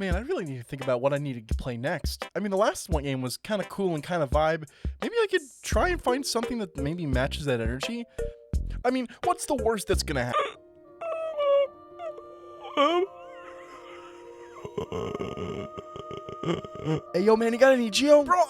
Man, I really need to think about what I need to play next. I mean, the last one game was kind of cool and kind of vibe. Maybe I could try and find something that maybe matches that energy. I mean, what's the worst that's gonna happen? Hey, yo, man, you got any Geo? Bro.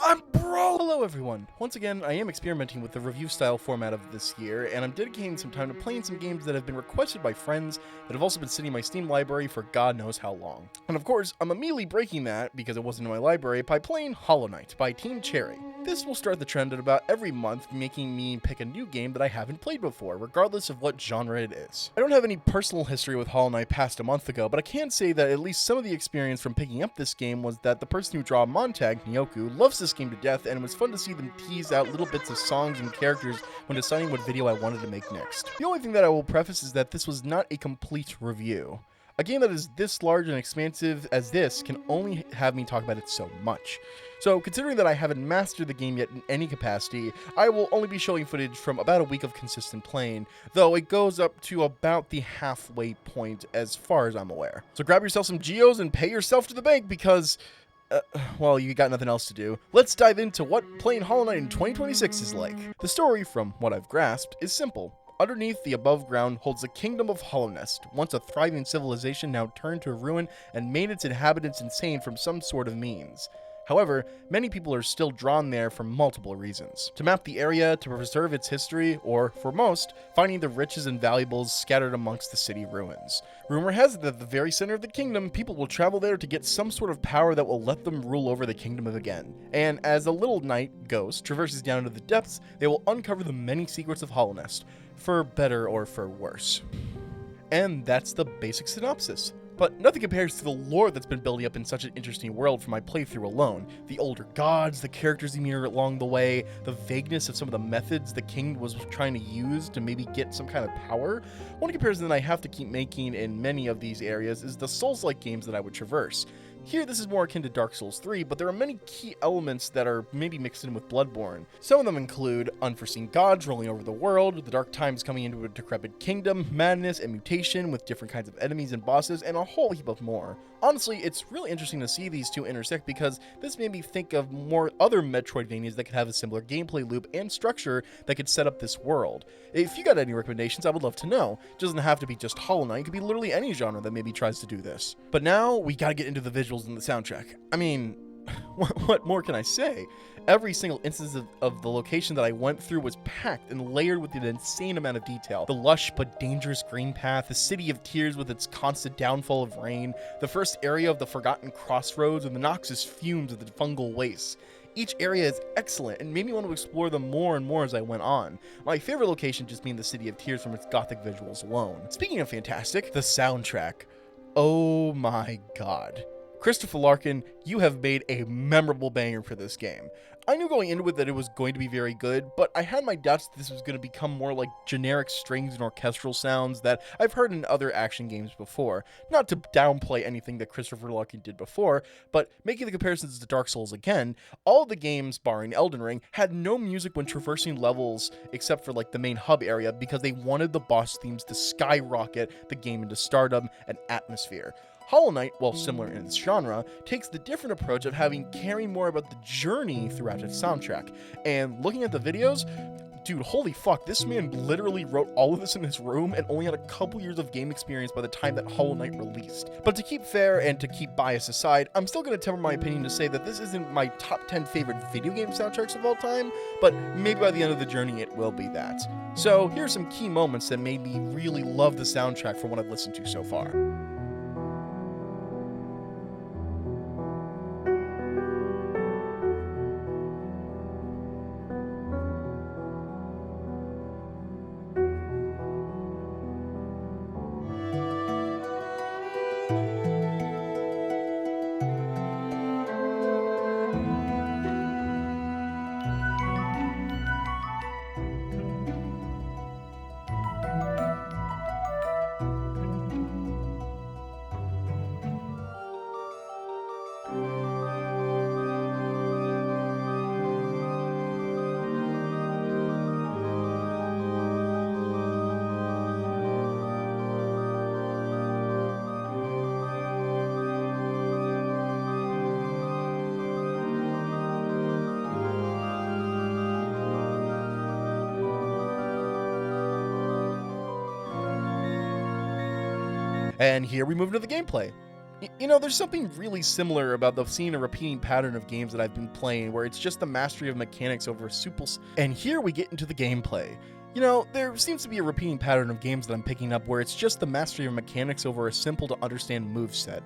Hello, everyone. Once again, I am experimenting with the review style format of this year, and I'm dedicating some time to playing some games that have been requested by friends that have also been sitting in my Steam library for God knows how long. And of course, I'm immediately breaking that, because it wasn't in my library, by playing Hollow Knight by Team Cherry. This will start the trend at about every month, making me pick a new game that I haven't played before, regardless of what genre it is. I don't have any personal history with Hollow Knight past a month ago, but I can say that at least some of the experience from picking up this game was that the person who drew Montag, Nioku, loves this game to death, and it was fun to see them tease out little bits of songs and characters when deciding what video I wanted to make next. The only thing that I will preface is that this was not a complete review. A game that is this large and expansive as this can only have me talk about it so much. So considering that I haven't mastered the game yet in any capacity, I will only be showing footage from about a week of consistent playing, though it goes up to about the halfway point as far as I'm aware. So grab yourself some Geos and pay yourself to the bank because, well, you got nothing else to do. Let's dive into what playing Hollow Knight in 2026 is like. The story, from what I've grasped, is simple. Underneath the above ground holds the kingdom of Hollownest, once a thriving civilization now turned to ruin and made its inhabitants insane from some sort of means. However, many people are still drawn there for multiple reasons. To map the area, to preserve its history, or, for most, finding the riches and valuables scattered amongst the city ruins. Rumor has it that at the very center of the kingdom, people will travel there to get some sort of power that will let them rule over the kingdom again. And as a little knight ghost traverses down into the depths, they will uncover the many secrets of Hollownest, for better or for worse. And that's the basic synopsis. But nothing compares to the lore that's been building up in such an interesting world for my playthrough alone. The older gods, the characters you meet along the way, the vagueness of some of the methods the king was trying to use to maybe get some kind of power. One comparison that I have to keep making in many of these areas is the Souls-like games that I would traverse. Here, this is more akin to Dark Souls 3, but there are many key elements that are maybe mixed in with Bloodborne. Some of them include unforeseen gods rolling over the world, the dark times coming into a decrepit kingdom, madness and mutation with different kinds of enemies and bosses, and a whole heap of more. Honestly, it's really interesting to see these two intersect because this made me think of more other Metroidvanias that could have a similar gameplay loop and structure that could set up this world. If you got any recommendations, I would love to know. It doesn't have to be just Hollow Knight, it could be literally any genre that maybe tries to do this. But now, we gotta get into the visuals and the soundtrack. I mean, what more can I say? Every single instance of the location that I went through was packed and layered with an insane amount of detail. The lush but dangerous green path, the City of Tears with its constant downfall of rain, the first area of the Forgotten Crossroads and the noxious fumes of the fungal wastes. Each area is excellent and made me want to explore them more and more as I went on. My favorite location just being the City of Tears from its gothic visuals alone. Speaking of fantastic, the soundtrack. Oh my god. Christopher Larkin, you have made a memorable banger for this game. I knew going into it that it was going to be very good, but I had my doubts that this was going to become more like generic strings and orchestral sounds that I've heard in other action games before. Not to downplay anything that Christopher Larkin did before, but making the comparisons to Dark Souls again, all of the games, barring Elden Ring, had no music when traversing levels except for like the main hub area because they wanted the boss themes to skyrocket the game into stardom and atmosphere. Hollow Knight, while similar in its genre, takes the different approach of having caring more about the journey throughout its soundtrack. And looking at the videos, dude, holy fuck, this man literally wrote all of this in his room and only had a couple years of game experience by the time that Hollow Knight released. But to keep fair and to keep bias aside, I'm still going to temper my opinion to say that this isn't my top 10 favorite video game soundtracks of all time, but maybe by the end of the journey it will be that. So here are some key moments that made me really love the soundtrack from what I've listened to so far. And here we move into the gameplay. You know, there's something really similar about seeing a repeating pattern of games that I've been playing, where it's just the mastery of mechanics over simple. And here we get into the gameplay. You know, there seems to be a repeating pattern of games that I'm picking up where it's just the mastery of mechanics over a simple to understand moveset.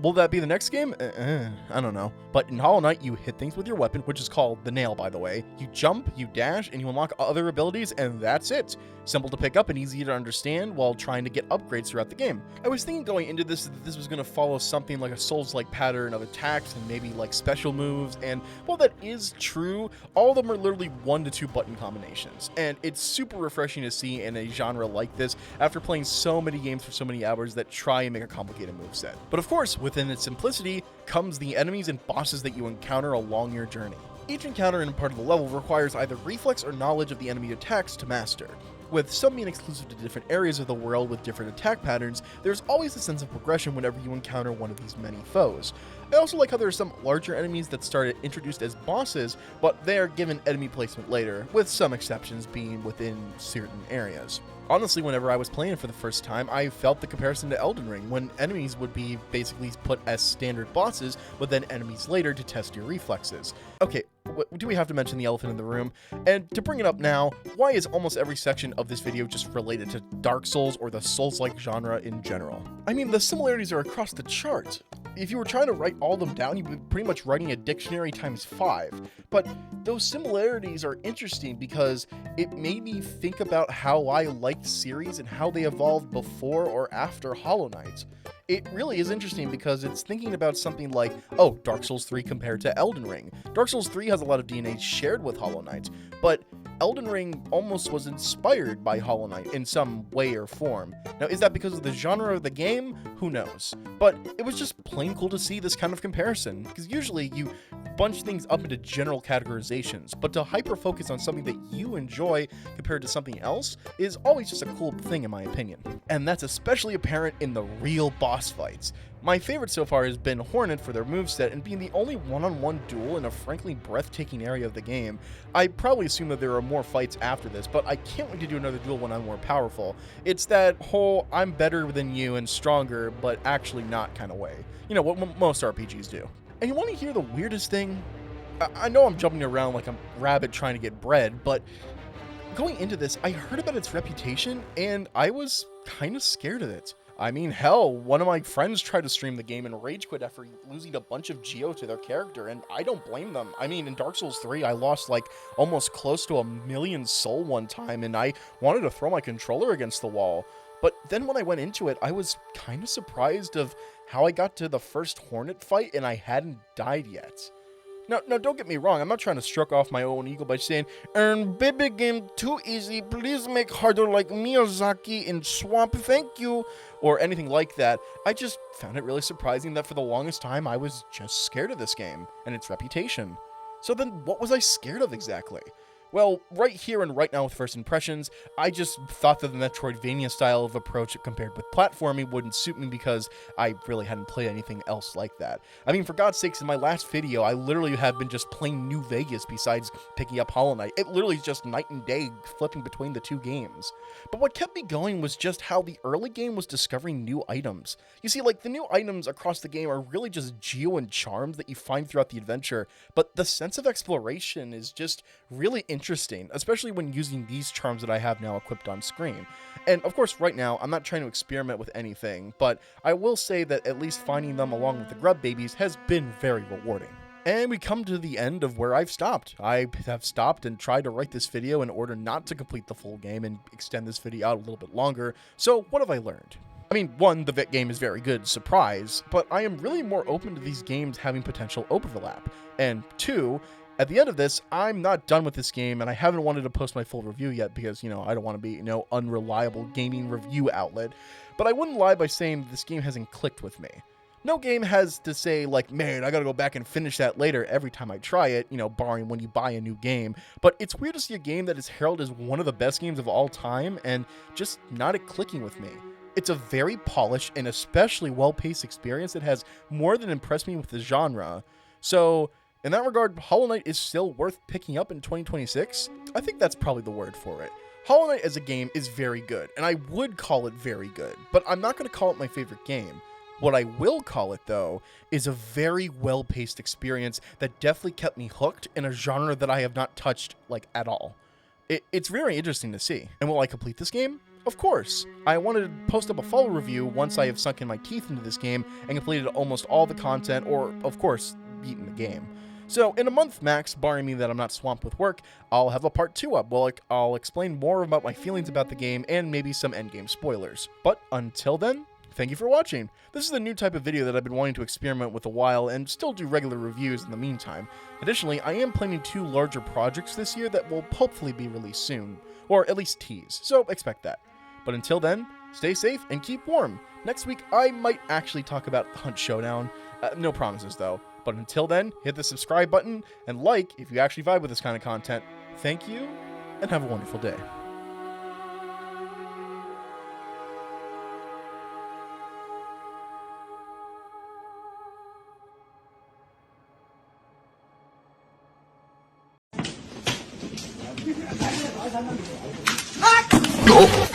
Will that be the next game? I don't know. But in Hollow Knight, you hit things with your weapon, which is called the nail, by the way. You jump, you dash, and you unlock other abilities, and that's it. Simple to pick up and easy to understand while trying to get upgrades throughout the game. I was thinking going into this that this was going to follow something like a Souls-like pattern of attacks and maybe like special moves, and while that is true, all of them are literally 1 to 2 button combinations. And it's super refreshing to see in a genre like this after playing so many games for so many hours that try and make a complicated moveset. But of course, within its simplicity comes the enemies and bosses that you encounter along your journey. Each encounter in part of the level requires either reflex or knowledge of the enemy attacks to master. With some being exclusive to different areas of the world with different attack patterns, there's always a sense of progression whenever you encounter one of these many foes. I also like how there are some larger enemies that started introduced as bosses, but they are given enemy placement later, with some exceptions being within certain areas. Honestly, whenever I was playing for the first time, I felt the comparison to Elden Ring, when enemies would be basically put as standard bosses, but then enemies later to test your reflexes. Okay, do we have to mention the elephant in the room? And to bring it up now, why is almost every section of this video just related to Dark Souls or the Souls-like genre in general? I mean, the similarities are across the charts. If you were trying to write all of them down, you'd be pretty much writing a dictionary times 5. But those similarities are interesting because it made me think about how I liked series and how they evolved before or after Hollow Knight. It really is interesting because it's thinking about something like, oh, Dark Souls 3 compared to Elden Ring. Dark Souls 3 has a lot of DNA shared with Hollow Knight, but Elden Ring almost was inspired by Hollow Knight in some way or form. Now, is that because of the genre of the game? Who knows? But it was just plain cool to see this kind of comparison, because usually you bunch things up into general categorizations, but to hyper-focus on something that you enjoy compared to something else is always just a cool thing in my opinion. And that's especially apparent in the real boss fights. My favorite so far has been Hornet for their moveset and being the only one-on-one duel in a frankly breathtaking area of the game. I probably assume that there are more fights after this, but I can't wait to do another duel when I'm more powerful. It's that whole I'm better than you and stronger, but actually not kind of way. You know, what most RPGs do. And you want to hear the weirdest thing? I know I'm jumping around like a rabbit trying to get bread, but going into this, I heard about its reputation, and I was kind of scared of it. I mean, hell, one of my friends tried to stream the game and rage quit after losing a bunch of Geo to their character, and I don't blame them. I mean, in Dark Souls 3, I lost like almost close to 1,000,000 soul one time, and I wanted to throw my controller against the wall. But then when I went into it, I was kind of surprised of how I got to the first Hornet fight and I hadn't died yet. Now, don't get me wrong, I'm not trying to stroke off my own ego by saying, baby game too easy, please make harder like Miyazaki in Swamp, thank you, or anything like that. I just found it really surprising that for the longest time I was just scared of this game and its reputation. So then what was I scared of exactly? Well, right here and right now with first impressions, I just thought that the Metroidvania style of approach compared with platforming wouldn't suit me because I really hadn't played anything else like that. I mean, for God's sakes, in my last video, I literally have been just playing New Vegas besides picking up Hollow Knight. It literally is just night and day flipping between the two games. But what kept me going was just how the early game was discovering new items. You see, like, the new items across the game are really just geo and charms that you find throughout the adventure, but the sense of exploration is just really interesting, especially when using these charms that I have now equipped on screen. And of course, right now, I'm not trying to experiment with anything, but I will say that at least finding them along with the grub babies has been very rewarding. And we come to the end of where I've stopped. I have stopped and tried to write this video in order not to complete the full game and extend this video out a little bit longer. So what have I learned? I mean, one, the game is very good, surprise, but I am really more open to these games having potential overlap. And two, at the end of this, I'm not done with this game, and I haven't wanted to post my full review yet because, you know, I don't want to be, unreliable gaming review outlet. But I wouldn't lie by saying this game hasn't clicked with me. No game has to say, like, man, I gotta go back and finish that later every time I try it, barring when you buy a new game. But it's weird to see a game that is heralded as one of the best games of all time and just not it clicking with me. It's a very polished and especially well-paced experience that has more than impressed me with the genre. So in that regard, Hollow Knight is still worth picking up in 2026. I think that's probably the word for it. Hollow Knight as a game is very good, and I would call it very good, but I'm not going to call it my favorite game. What I will call it, though, is a very well-paced experience that definitely kept me hooked in a genre that I have not touched, like, at all. It's very interesting to see. And will I complete this game? Of course. I wanted to post up a full review once I have sunk in my teeth into this game and completed almost all the content, or, of course, beaten the game. So, in a month max, barring me that I'm not swamped with work, I'll have a part 2 up, where I'll explain more about my feelings about the game and maybe some endgame spoilers. But until then, thank you for watching. This is a new type of video that I've been wanting to experiment with a while and still do regular reviews in the meantime. Additionally, I am planning 2 larger projects this year that will hopefully be released soon, or at least tease, so expect that. But until then, stay safe and keep warm. Next week, I might actually talk about Hunt Showdown. No promises though. But until then, hit the subscribe button and like if you actually vibe with this kind of content. Thank you, and have a wonderful day. No.